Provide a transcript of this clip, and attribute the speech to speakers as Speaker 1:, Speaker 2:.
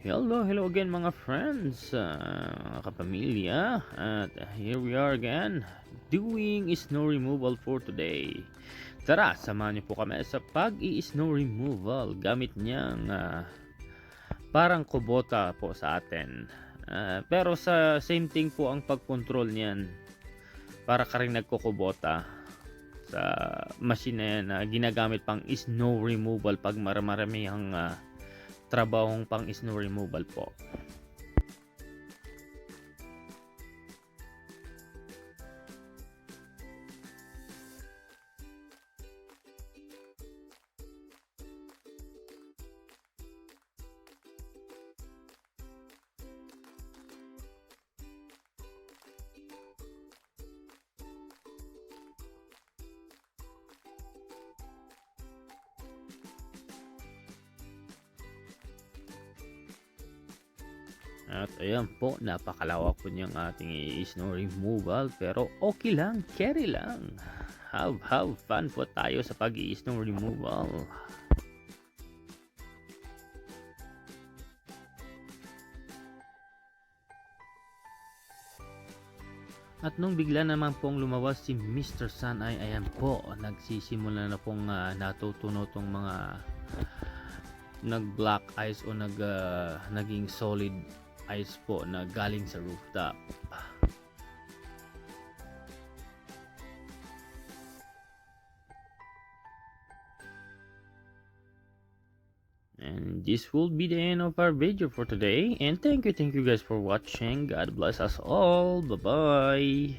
Speaker 1: Hello again mga friends, mga kapamilya. At here we are again, doing snow removal for today. Tara, samahan niyo po kami sa pag-i-snow removal gamit niyang parang kubota po sa atin. Pero sa same thing po ang pag-control niyan. Para ka rin nagkukubota sa machine na yan na ginagamit pang snow removal pag marami ang trabahong pang snow removal po. At ayan po, napakalawak po niyang ating snow removal, pero okay lang, carry lang. Have fun po tayo sa pag-i-snow removal. At nung bigla naman pong lumabas si Mr. Sun ay ayan po, nagsisimula na pong natutuno tong mga nag black ice o naging solid ice po na galing sa rooftop. And this will be the end of our video for today. And thank you guys for watching. God bless us all. Bye bye.